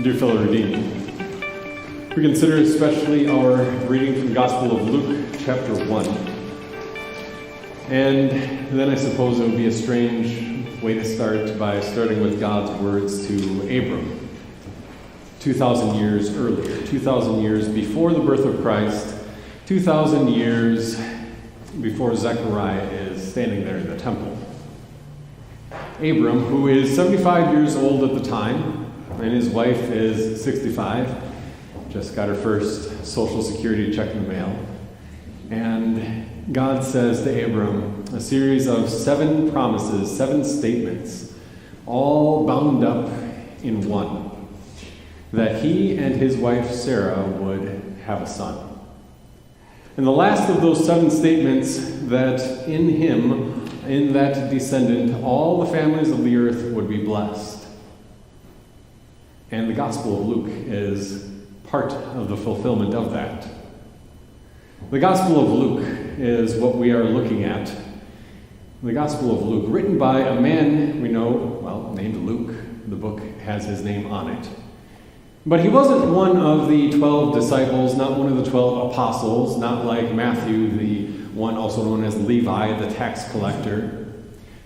Dear fellow redeemed, we consider especially our reading from the Gospel of Luke, chapter 1. And then I suppose it would be a strange way to start by starting with God's words to Abram, 2,000 years earlier, 2,000 years before the birth of Christ, 2,000 years before Zechariah is standing there in the temple. Abram, who is 75 years old at the time, and his wife is 65, just got her first Social Security check in the mail. And God says to Abram a series of 7 promises, 7 statements, all bound up in one, that he and his wife Sarah would have a son. And the last of those 7 statements, that in him, in that descendant, all the families of the earth would be blessed. And the Gospel of Luke is part of the fulfillment of that. The Gospel of Luke is what we are looking at. The Gospel of Luke, written by a man we know, named Luke. The book has his name on it. But he wasn't one of the 12 disciples, not one of the 12 apostles, not like Matthew, the one also known as Levi, the tax collector,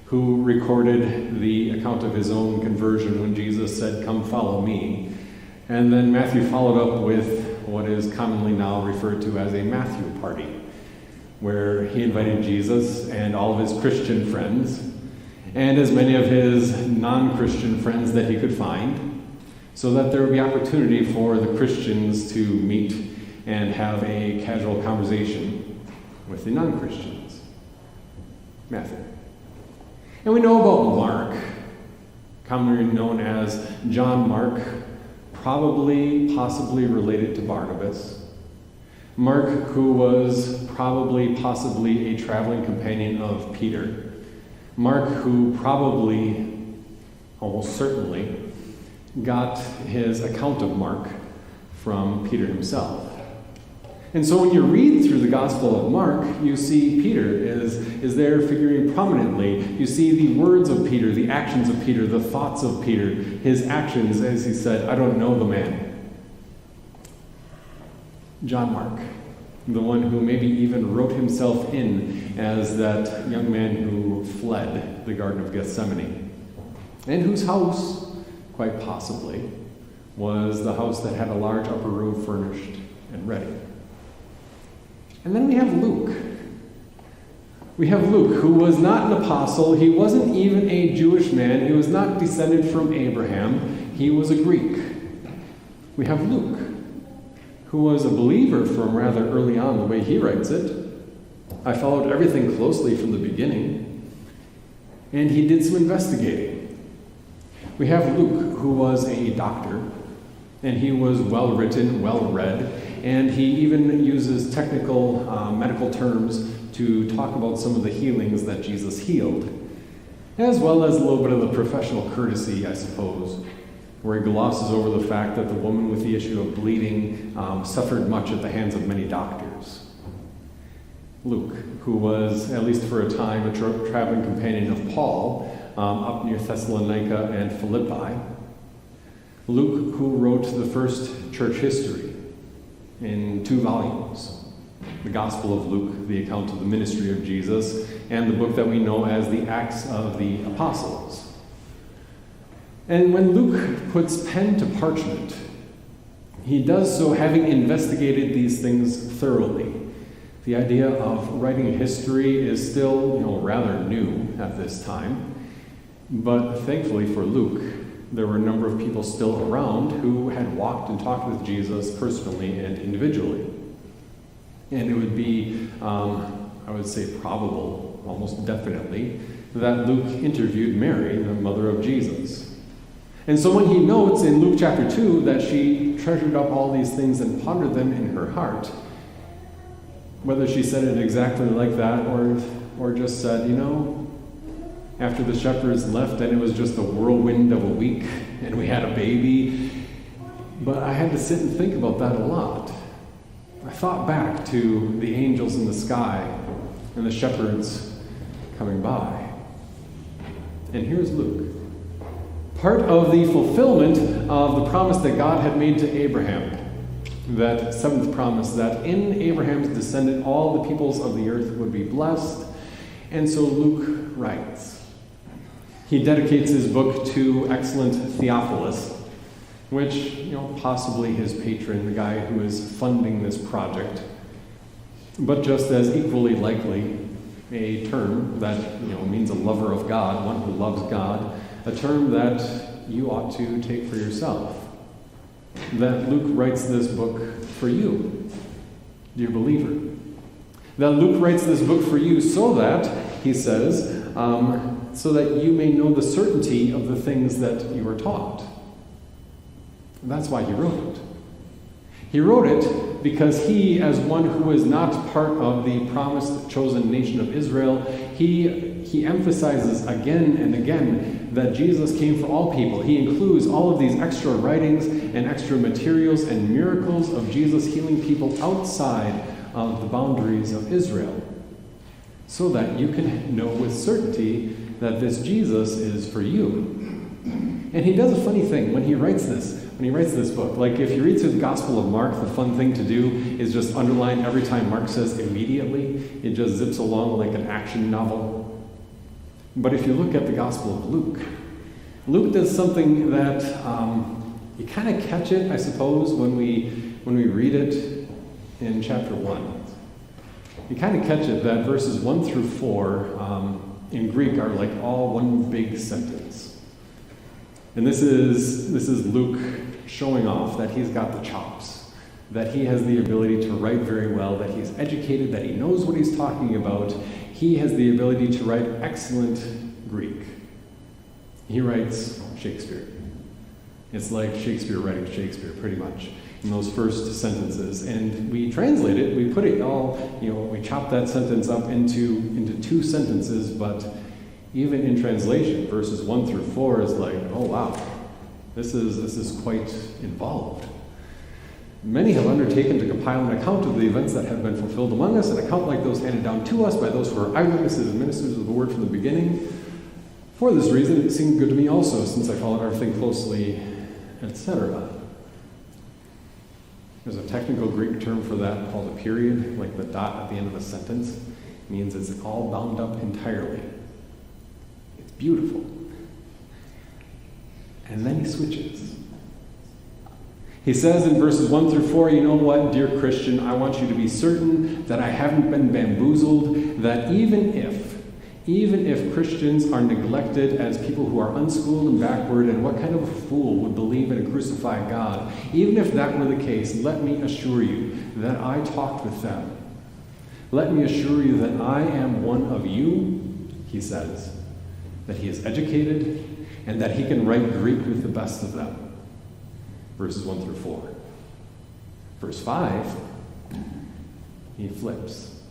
who recorded the account of his own conversion when Jesus said, "Come follow me." And then Matthew followed up with what is commonly now referred to as a Matthew party, where he invited Jesus and all of his Christian friends, and as many of his non-Christian friends that he could find, so that there would be opportunity for the Christians to meet and have a casual conversation with the non-Christians. Matthew. And we know about Mark, commonly known as John Mark, possibly related to Barnabas. Mark, who was possibly a traveling companion of Peter. Mark, who almost certainly, got his account of Mark from Peter himself. And so when you read through the Gospel of Mark, you see Peter is there figuring prominently. You see the words of Peter, the actions of Peter, the thoughts of Peter, his actions as he said, "I don't know the man." John Mark, the one who maybe even wrote himself in as that young man who fled the Garden of Gethsemane, and whose house, quite possibly, was the house that had a large upper room furnished and ready. And then we have Luke. We have Luke, who was not an apostle. He wasn't even a Jewish man. He was not descended from Abraham. He was a Greek. We have Luke, who was a believer from rather early on, the way he writes it. "I followed everything closely from the beginning." And he did some investigating. We have Luke, who was a doctor, and he was well-written, well-read, and he even uses technical medical terms to talk about some of the healings that Jesus healed, as well as a little bit of the professional courtesy, I suppose, where he glosses over the fact that the woman with the issue of bleeding suffered much at the hands of many doctors. Luke, who was, at least for a time, a traveling companion of Paul up near Thessalonica and Philippi. Luke, who wrote the first church history in 2 volumes. The Gospel of Luke, the account of the ministry of Jesus, and the book that we know as the Acts of the Apostles. And when Luke puts pen to parchment, he does so having investigated these things thoroughly. The idea of writing history is still, rather new at this time. But thankfully for Luke, there were a number of people still around who had walked and talked with Jesus personally and individually. And it would be, I would say probable, almost definitely, that Luke interviewed Mary, the mother of Jesus. And so when he notes in Luke chapter 2 that she treasured up all these things and pondered them in her heart, whether she said it exactly like that or just said, after the shepherds left and it was just a whirlwind of a week and we had a baby. But I had to sit and think about that a lot. I thought back to the angels in the sky and the shepherds coming by. And here's Luke, part of the fulfillment of the promise that God had made to Abraham. That seventh promise, that in Abraham's descendant all the peoples of the earth would be blessed. And so Luke writes. He dedicates his book to excellent Theophilus, which, possibly his patron, the guy who is funding this project. But just as equally likely, a term that, means a lover of God, one who loves God, a term that you ought to take for yourself. That Luke writes this book for you, dear believer. That Luke writes this book for you so that, he says, so that you may know the certainty of the things that you are taught. And that's why he wrote it. He wrote it because he, as one who is not part of the promised chosen nation of Israel, he emphasizes again and again that Jesus came for all people. He includes all of these extra writings and extra materials and miracles of Jesus healing people outside of the boundaries of Israel, so that you can know with certainty that this Jesus is for you. And he does a funny thing when he writes this book. Like if you read through the Gospel of Mark, the fun thing to do is just underline every time Mark says immediately. It just zips along like an action novel. But if you look at the Gospel of Luke, Luke does something that you kind of catch it, I suppose, when we read it in chapter 1. You kind of catch it that verses 1 through 4 in Greek are like all one big sentence. And this is Luke showing off that he's got the chops, that he has the ability to write very well, that he's educated, that he knows what he's talking about. He has the ability to write excellent Greek. He writes Shakespeare. It's like Shakespeare writing Shakespeare, pretty much, in those first sentences. And we translate it, we put it all, we chop that sentence up into two sentences, but even in translation, verses 1 through 4 is like, oh wow, this is quite involved. Many have undertaken to compile an account of the events that have been fulfilled among us, an account like those handed down to us by those who are eyewitnesses and ministers of the word from the beginning. For this reason, it seemed good to me also, since I followed everything closely, etc. There's a technical Greek term for that called a period, like the dot at the end of a sentence. It means it's all bound up entirely. It's beautiful. And then he switches. He says in verses 1 through 4, you know what, dear Christian, I want you to be certain that I haven't been bamboozled, that even if Christians are neglected as people who are unschooled and backward, and what kind of a fool would believe in a crucified God, even if that were the case, let me assure you that I talked with them. Let me assure you that I am one of you, he says, that he is educated, and that he can write Greek with the best of them. Verses 1 through 4. Verse 5, he flips.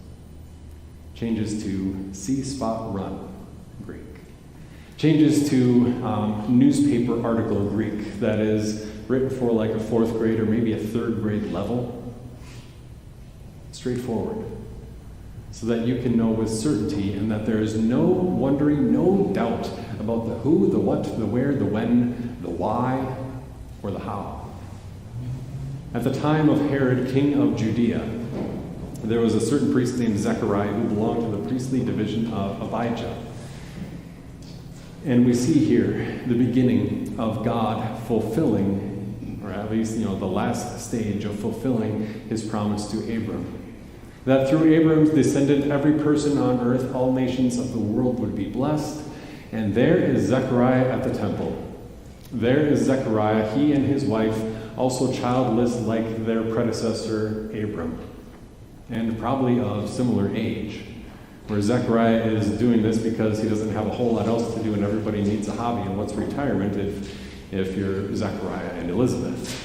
Changes to see, spot, run Greek. Changes to newspaper article Greek that is written for like a 4th grade or maybe a 3rd grade level. Straightforward. So that you can know with certainty and that there is no wondering, no doubt about the who, the what, the where, the when, the why, or the how. At the time of Herod, king of Judea, there was a certain priest named Zechariah who belonged to the priestly division of Abijah. And we see here the beginning of God fulfilling, or at least, the last stage of fulfilling his promise to Abram. That through Abram's descendant, every person on earth, all nations of the world would be blessed. And there is Zechariah at the temple. There is Zechariah, he and his wife, also childless like their predecessor, Abram, and probably of similar age, where Zechariah is doing this because he doesn't have a whole lot else to do and everybody needs a hobby, and what's retirement if you're Zechariah and Elizabeth.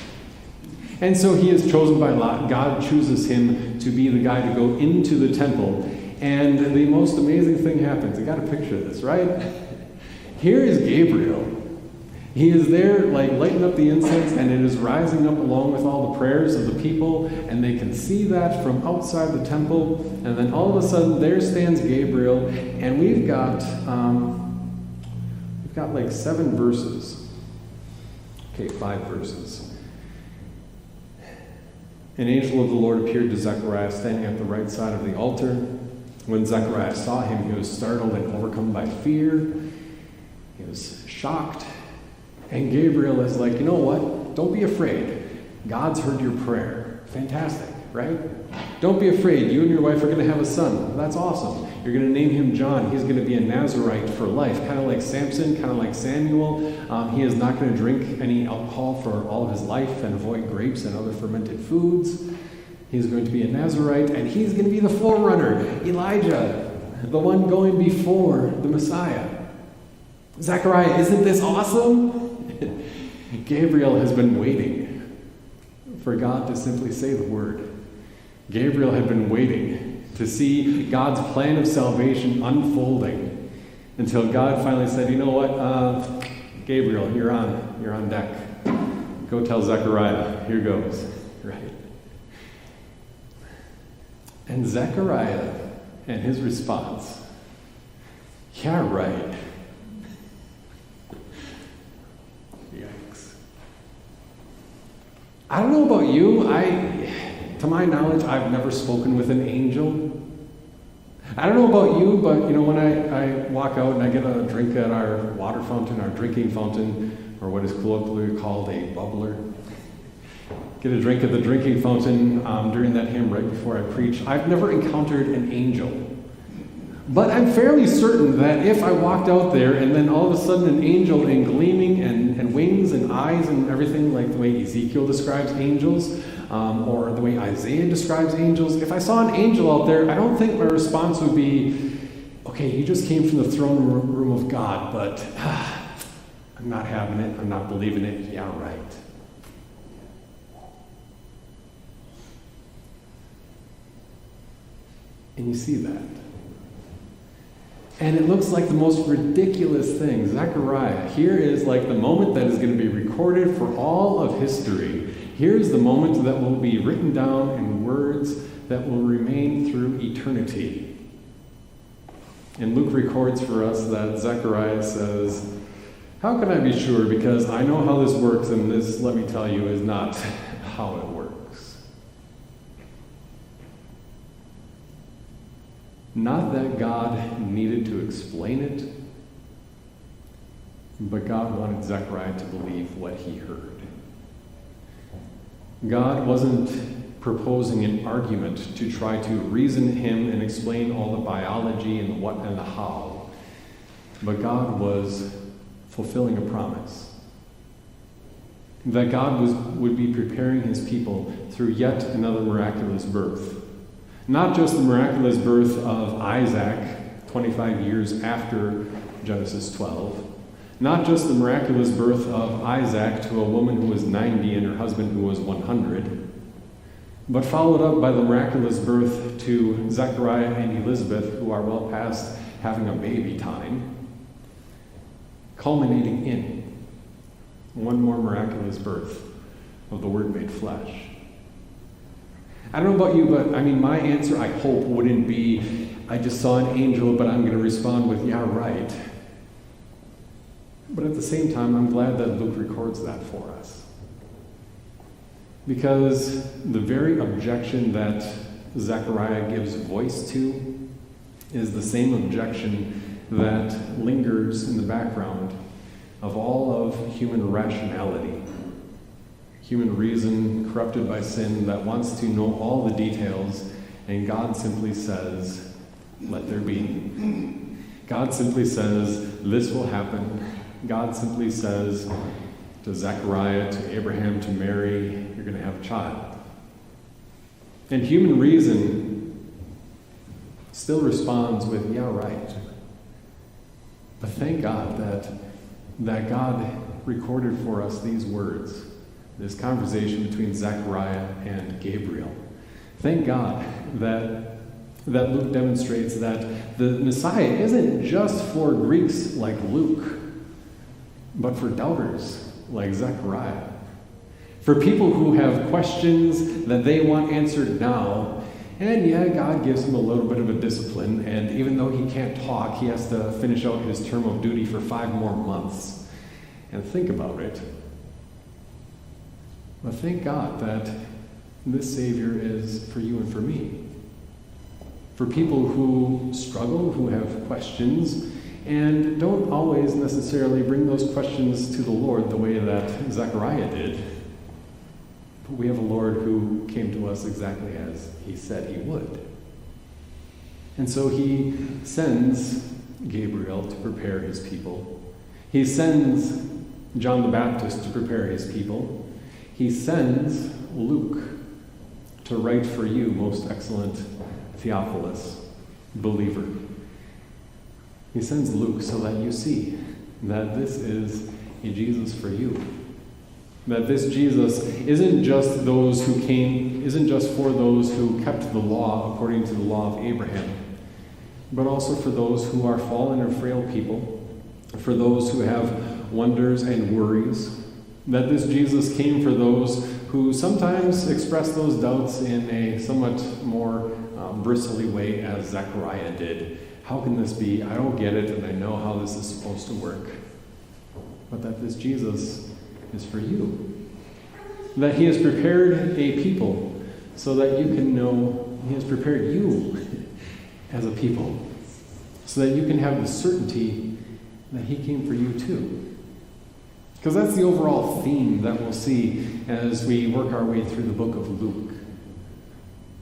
And so he is chosen by lot. God chooses him to be the guy to go into the temple, and the most amazing thing happens. You got to picture this, right? Here is Gabriel. He is there, lighting up the incense, and it is rising up along with all the prayers of the people, and they can see that from outside the temple. And then all of a sudden, there stands Gabriel, and we've got 7 verses Okay, 5 verses. An angel of the Lord appeared to Zechariah standing at the right side of the altar. When Zechariah saw him, he was startled and overcome by fear. He was shocked. And Gabriel is like, you know what? Don't be afraid. God's heard your prayer. Fantastic, right? Don't be afraid. You and your wife are going to have a son. That's awesome. You're going to name him John. He's going to be a Nazirite for life, kind of like Samson, kind of like Samuel. He is not going to drink any alcohol for all of his life and avoid grapes and other fermented foods. He's going to be a Nazirite, and he's going to be the forerunner, Elijah, the one going before the Messiah. Zechariah, isn't this awesome? Gabriel has been waiting for God to simply say the word. Gabriel had been waiting to see God's plan of salvation unfolding until God finally said, you know what, Gabriel, you're on deck. Go tell Zechariah, here goes, right? And Zechariah and his response, yeah, right. Yikes. I don't know about you, to my knowledge, I've never spoken with an angel. I don't know about you, but when I walk out and I get a drink at our water fountain, our drinking fountain, or what is colloquially called a bubbler, get a drink at the drinking fountain during that hymn right before I preach, I've never encountered an angel. But I'm fairly certain that if I walked out there and then all of a sudden an angel in gleaming and wings and eyes and everything like the way Ezekiel describes angels, or the way Isaiah describes angels, if I saw an angel out there, I don't think my response would be, okay, you just came from the throne room of God, but I'm not having it, I'm not believing it, yeah, right. And you see that. And it looks like the most ridiculous thing. Zechariah, here is like the moment that is going to be recorded for all of history. Here's the moment that will be written down in words that will remain through eternity. And Luke records for us that Zechariah says, how can I be sure? Because I know how this works, and this, let me tell you, is not how it works. Not that God needed to explain it, but God wanted Zechariah to believe what he heard. God wasn't proposing an argument to try to reason him and explain all the biology and the what and the how, but God was fulfilling a promise. That God would be preparing his people through yet another miraculous birth. Not just the miraculous birth of Isaac 25 years after Genesis 12. Not just the miraculous birth of Isaac to a woman who was 90 and her husband who was 100. But followed up by the miraculous birth to Zechariah and Elizabeth, who are well past having a baby time. Culminating in one more miraculous birth of the Word made flesh. I don't know about you, but my answer, I hope, wouldn't be, I just saw an angel, but I'm going to respond with, yeah, right. But at the same time, I'm glad that Luke records that for us. Because the very objection that Zechariah gives voice to is the same objection that lingers in the background of all of human rationality. Human reason corrupted by sin that wants to know all the details, and God simply says, let there be. God simply says, this will happen. God simply says to Zechariah, to Abraham, to Mary, you're going to have a child. And human reason still responds with, yeah, right. But thank God that God recorded for us these words. This conversation between Zechariah and Gabriel. Thank God that Luke demonstrates that the Messiah isn't just for Greeks like Luke, but for doubters like Zechariah. For people who have questions that they want answered now, and yeah, God gives him a little bit of a discipline, and even though he can't talk, he has to finish out his term of duty for 5 more months. And think about it. But thank God that this Savior is for you and for me. For people who struggle, who have questions, and don't always necessarily bring those questions to the Lord the way that Zechariah did. But we have a Lord who came to us exactly as he said he would. And so he sends Gabriel to prepare his people. He sends John the Baptist to prepare his people. He sends Luke to write for you, most excellent Theophilus, believer. He sends Luke so that you see that this is a Jesus for you. That this Jesus isn't just for those who kept the law according to the law of Abraham, but also for those who are fallen or frail people, for those who have wonders and worries. That this Jesus came for those who sometimes express those doubts in a somewhat more bristly way as Zechariah did. How can this be? I don't get it, and I know how this is supposed to work. But that this Jesus is for you. That he has prepared a people so that you can know he has prepared you as a people. So that you can have the certainty that he came for you too. Because that's the overall theme that we'll see as we work our way through the book of Luke.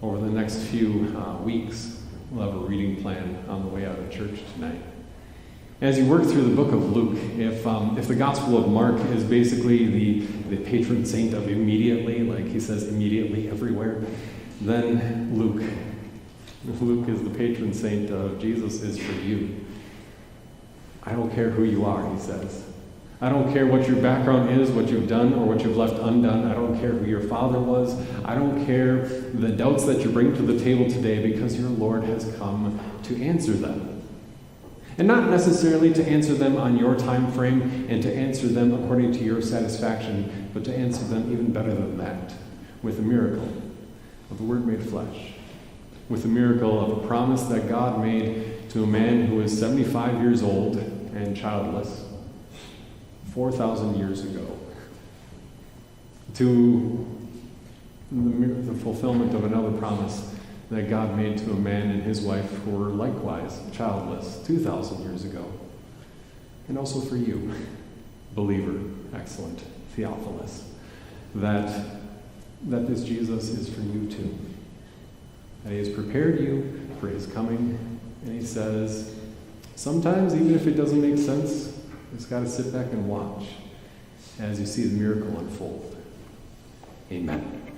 Over the next few weeks, we'll have a reading plan on the way out of church tonight. As you work through the book of Luke, if the Gospel of Mark is basically the patron saint of immediately, like he says immediately everywhere, then Luke is the patron saint of Jesus is for you. I don't care who you are, he says. I don't care what your background is, what you've done, or what you've left undone. I don't care who your father was. I don't care the doubts that you bring to the table today, because your Lord has come to answer them. And not necessarily to answer them on your time frame and to answer them according to your satisfaction, but to answer them even better than that, with a miracle of the Word made flesh, with a miracle of a promise that God made to a man who was 75 years old and childless, 4,000 years ago, to the fulfillment of another promise that God made to a man and his wife who were likewise childless 2,000 years ago. And also for you, believer, excellent Theophilus, that this Jesus is for you too. That he has prepared you for his coming, and he says, sometimes even if it doesn't make sense, you just got to sit back and watch as you see the miracle unfold. Amen.